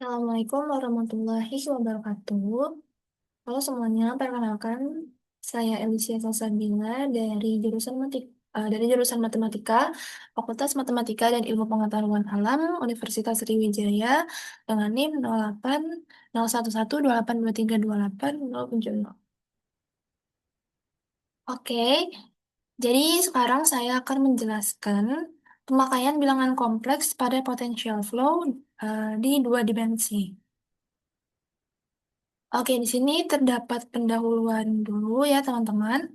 Assalamualaikum warahmatullahi wabarakatuh. Halo semuanya, perkenalkan saya Alicia Salsabila dari jurusan Matematika, Fakultas Matematika dan Ilmu Pengetahuan Alam, Universitas Sriwijaya dengan NIM 08 011 28 23 28 070. Oke, jadi sekarang saya akan menjelaskan pemakaian bilangan kompleks pada potential flow di dua dimensi. Oke, di sini terdapat pendahuluan dulu ya, teman-teman.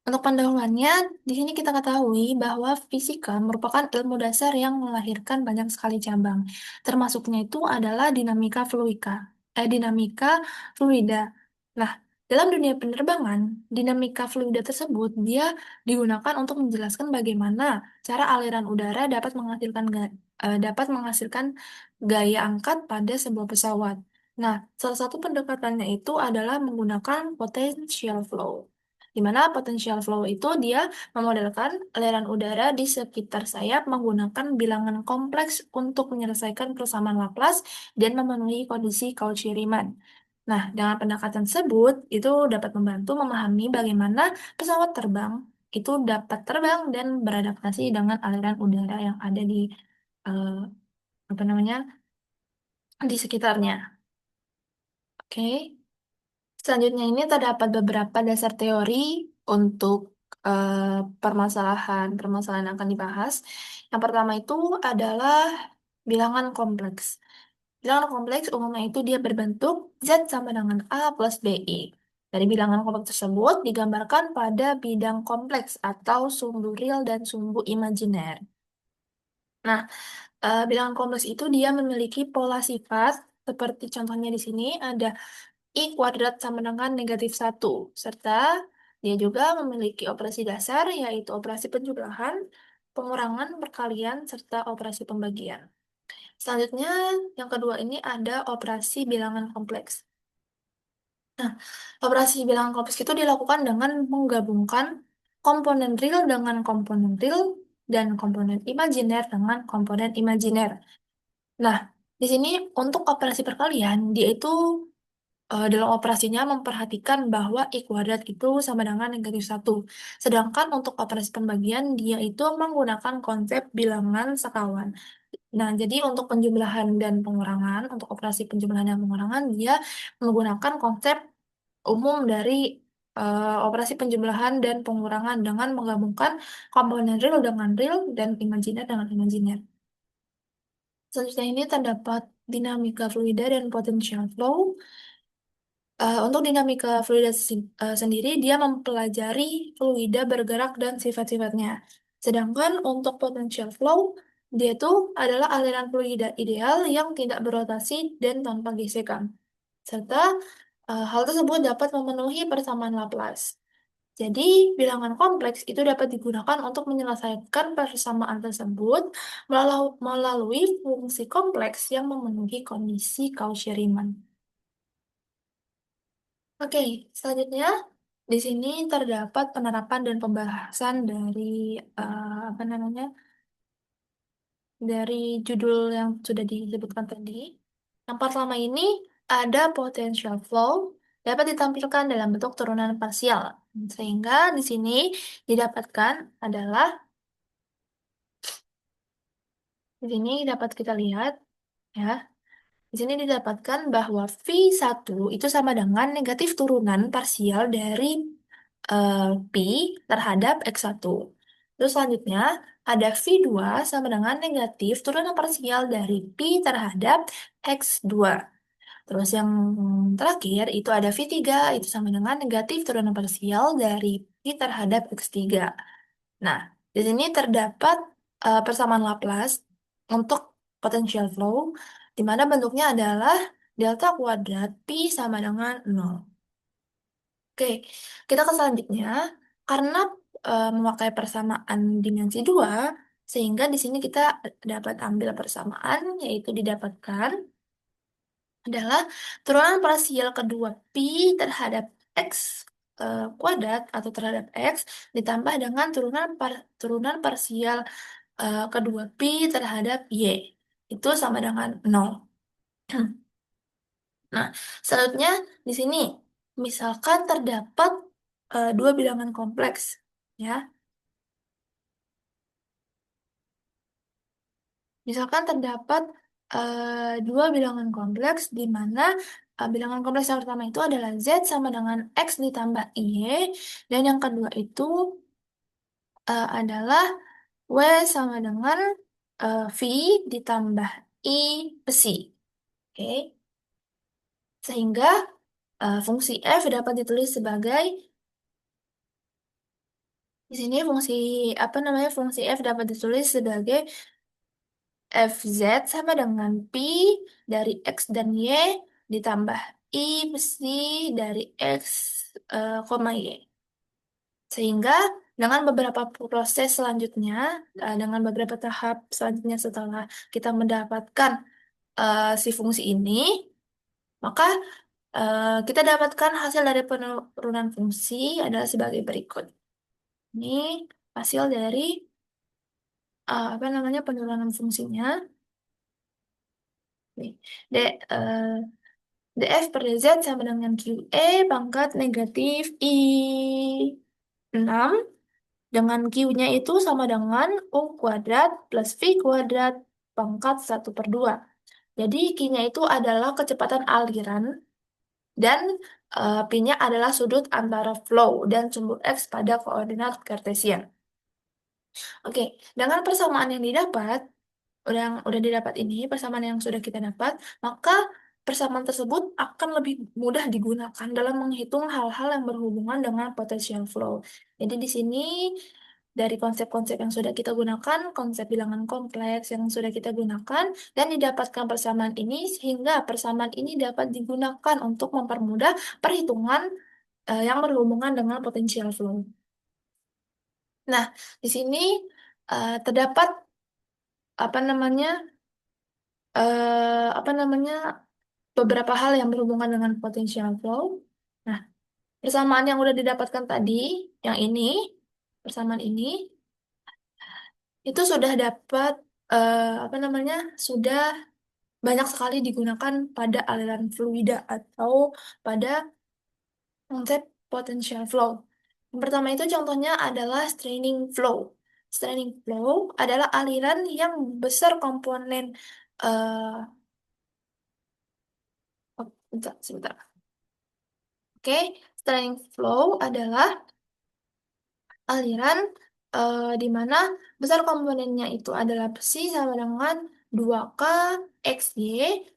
Untuk pendahuluannya, di sini kita ketahui bahwa fisika merupakan ilmu dasar yang melahirkan banyak sekali cabang. Termasuknya itu adalah dinamika fluida. Nah, dalam dunia penerbangan, dinamika fluida tersebut dia digunakan untuk menjelaskan bagaimana cara aliran udara dapat menghasilkan gaya angkat pada sebuah pesawat. Nah, salah satu pendekatannya itu adalah menggunakan potential flow di mana potential flow itu dia memodelkan aliran udara di sekitar sayap menggunakan bilangan kompleks untuk menyelesaikan persamaan Laplace dan memenuhi kondisi Cauchy-Riemann. Nah, dengan pendekatan tersebut, itu dapat membantu memahami bagaimana pesawat terbang itu dapat terbang dan beradaptasi dengan aliran udara yang ada di eh, apa namanya di sekitarnya. Oke. Selanjutnya ini terdapat beberapa dasar teori untuk permasalahan-permasalahan yang akan dibahas. Yang pertama itu adalah bilangan kompleks. Bilangan kompleks umumnya itu dia berbentuk Z sama dengan A plus BI. Dari bilangan kompleks tersebut digambarkan pada bidang kompleks atau sumbu real dan sumbu imajiner. Nah, bilangan kompleks itu dia memiliki pola sifat seperti contohnya di sini ada I kuadrat sama dengan -1, serta dia juga memiliki operasi dasar, yaitu operasi penjumlahan, pengurangan, perkalian, serta operasi pembagian. Selanjutnya, yang kedua ini ada operasi bilangan kompleks. Nah, operasi bilangan kompleks itu dilakukan dengan menggabungkan komponen real dengan komponen real, dan komponen imajiner dengan komponen imajiner. Nah, di sini untuk operasi perkalian, dia itu dalam operasinya memperhatikan bahwa I kuadrat itu sama dengan -1. Sedangkan untuk operasi pembagian, dia itu menggunakan konsep bilangan sekawan. Nah, jadi untuk penjumlahan dan pengurangan, untuk operasi penjumlahan dan pengurangan, dia menggunakan konsep umum dari operasi penjumlahan dan pengurangan dengan menggabungkan komponen real dengan real dan imajiner dengan imajiner. Selanjutnya ini terdapat dinamika fluida dan potential flow. Untuk dinamika fluida sendiri, dia mempelajari fluida bergerak dan sifat-sifatnya. Sedangkan untuk potential flow, dia itu adalah aliran fluida ideal yang tidak berotasi dan tanpa gesekan. Serta hal tersebut dapat memenuhi persamaan Laplace. Jadi, bilangan kompleks itu dapat digunakan untuk menyelesaikan persamaan tersebut melalui fungsi kompleks yang memenuhi kondisi Cauchy-Riemann. Oke, selanjutnya di sini terdapat penerapan dan pembahasan dari apa namanya dari judul yang sudah disebutkan tadi. Yang pertama ini ada potential flow dapat ditampilkan dalam bentuk turunan parsial, sehingga di sini didapatkan adalah di sini dapat kita lihat ya. Di sini didapatkan bahwa V1 itu sama dengan negatif turunan parsial dari eh, Pi terhadap X1. Terus selanjutnya ada V2 sama dengan negatif turunan parsial dari Pi terhadap X2. Terus yang terakhir itu ada V3 itu sama dengan negatif turunan parsial dari Pi terhadap X3. Nah, di sini terdapat persamaan Laplace untuk potential flow, di mana bentuknya adalah delta kuadrat pi sama dengan 0. Oke, kita ke selanjutnya. Karena memakai persamaan dimensi 2, sehingga di sini kita dapat ambil persamaan, yaitu didapatkan adalah turunan parsial kedua pi terhadap x kuadrat atau terhadap x ditambah dengan turunan parsial kedua pi terhadap y itu sama dengan 0. Nah, selanjutnya di sini misalkan terdapat dua bilangan kompleks, ya. Misalkan terdapat dua bilangan kompleks di mana bilangan kompleks yang pertama itu adalah Z sama dengan X ditambah Y, dan yang kedua itu adalah W sama dengan V ditambah I besi. Oke. Sehingga fungsi F dapat ditulis sebagai, di sini fungsi apa namanya, fungsi F dapat ditulis sebagai FZ sama dengan Pi dari X dan Y ditambah I besi dari X, koma Y. Sehingga dengan beberapa proses selanjutnya, dengan beberapa tahap selanjutnya setelah kita mendapatkan si fungsi ini, maka kita dapatkan hasil dari penurunan fungsi adalah sebagai berikut. Ini hasil dari apa namanya, penurunan fungsinya. Nih, D, eh, df per dz sama dengan QE pangkat negatif I6, dengan Q-nya itu sama dengan U kuadrat plus V kuadrat pangkat 1/2. Jadi Q-nya itu adalah kecepatan aliran dan P-nya adalah sudut antara flow dan sumbu X pada koordinat kartesian. Oke, dengan persamaan yang didapat, udah didapat ini, persamaan yang sudah kita dapat, maka persamaan tersebut akan lebih mudah digunakan dalam menghitung hal-hal yang berhubungan dengan potential flow. Jadi di sini dari konsep-konsep yang sudah kita gunakan, konsep bilangan kompleks yang sudah kita gunakan, dan didapatkan persamaan ini sehingga persamaan ini dapat digunakan untuk mempermudah perhitungan yang berhubungan dengan potential flow. Nah, di sini terdapat apa namanya, apa namanya, beberapa hal yang berhubungan dengan potential flow. Nah, persamaan yang udah didapatkan tadi, yang ini, persamaan ini, itu sudah dapat, apa namanya, sudah banyak sekali digunakan pada aliran fluida atau pada konsep potential flow. Yang pertama itu contohnya adalah straining flow. Straining flow adalah aliran yang besar komponen, eh oh, sebentar. Oke, straining flow adalah aliran di mana besar komponennya itu adalah besi sama dengan 2K XY,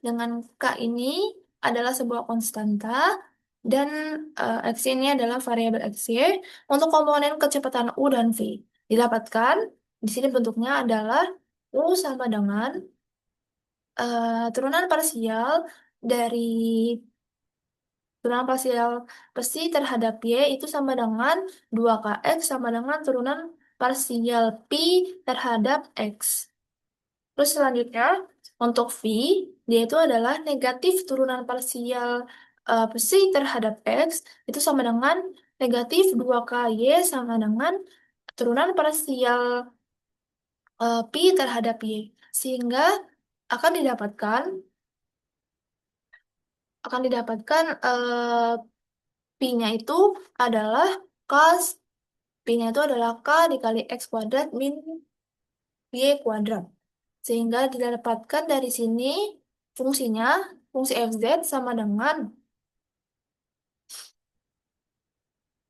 dengan K ini adalah sebuah konstanta dan XY ini adalah variabel XY untuk komponen kecepatan U dan V. Didapatkan di sini bentuknya adalah U sama dengan turunan parsial dari turunan parsial besi terhadap Y itu sama dengan 2kx sama dengan turunan parsial Pi terhadap X. Terus selanjutnya, untuk V, dia itu adalah negatif turunan parsial besi terhadap X, itu sama dengan negatif 2KY sama dengan turunan parsial Pi terhadap Y. Sehingga akan didapatkan Pi-nya itu adalah cos, Pi-nya itu adalah K dikali X kuadrat min Y kuadrat. Sehingga didapatkan dari sini fungsinya, fungsi fz sama dengan,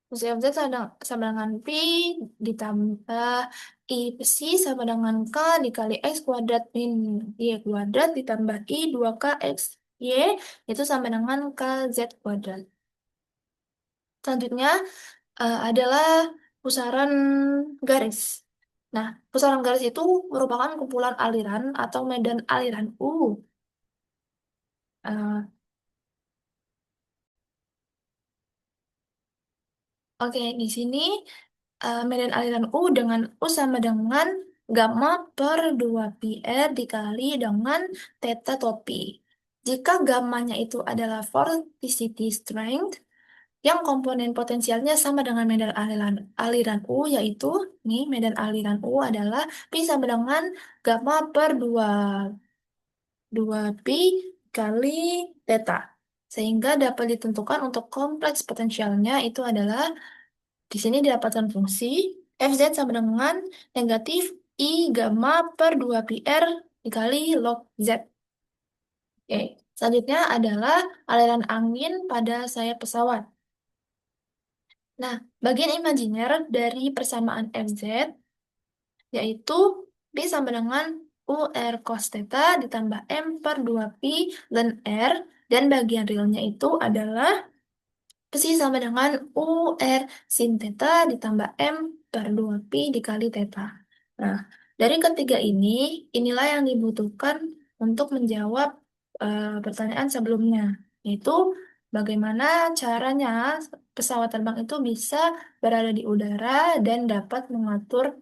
fungsi fz sama dengan Pi ditambah I besi sama dengan K dikali X kuadrat min Y kuadrat ditambah I 2K X Y itu sama dengan KZ kuadrat. Selanjutnya adalah pusaran garis. Nah, pusaran garis itu merupakan kumpulan aliran atau medan aliran U. Eh, oke, di sini medan aliran U dengan U sama dengan gamma per 2 pi R dikali dengan theta topi. Jika gammanya itu adalah vorticity strength, yang komponen potensialnya sama dengan medan aliran U, yaitu nih medan aliran U adalah Pi sama dengan gamma per 2 pi kali theta. Sehingga dapat ditentukan untuk kompleks potensialnya itu adalah di sini didapatkan fungsi Fz sama dengan negatif I gamma per 2 pi R dikali log Z. Oke. Selanjutnya adalah aliran angin pada sayap pesawat. Nah, bagian imajiner dari persamaan Fz yaitu B sama dengan UR cos theta ditambah M per 2 pi ln R, dan bagian realnya itu adalah psi sama dengan UR sin theta ditambah M per 2 pi dikali theta. Nah, dari ketiga ini, inilah yang dibutuhkan untuk menjawab pertanyaan sebelumnya, yaitu bagaimana caranya pesawat terbang itu bisa berada di udara dan dapat mengatur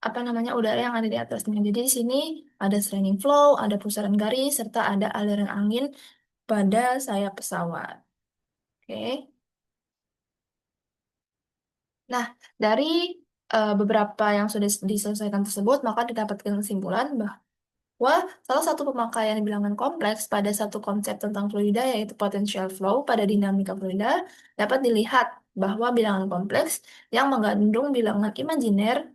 apa namanya udara yang ada di atasnya. Jadi di sini ada straining flow, ada pusaran garis, serta ada aliran angin pada sayap pesawat. Oke. Nah, dari beberapa yang sudah diselesaikan tersebut, maka didapatkan kesimpulan bahwa salah satu pemakaian bilangan kompleks pada satu konsep tentang fluida, yaitu potential flow pada dinamika fluida, dapat dilihat bahwa bilangan kompleks yang mengandung bilangan imajiner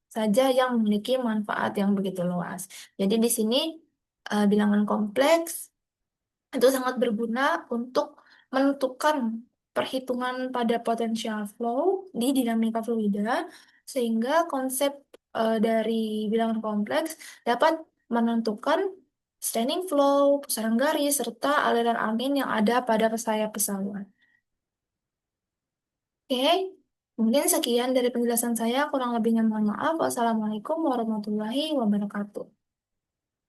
saja yang memiliki manfaat yang begitu luas. Jadi di sini bilangan kompleks itu sangat berguna untuk menentukan perhitungan pada potential flow di dinamika fluida, sehingga konsep dari bilangan kompleks dapat menentukan straining flow, pusaran garis, serta aliran angin yang ada pada sayap pesawat. Oke, mungkin sekian dari penjelasan saya. Kurang lebihnya mohon maaf. Wassalamualaikum warahmatullahi wabarakatuh.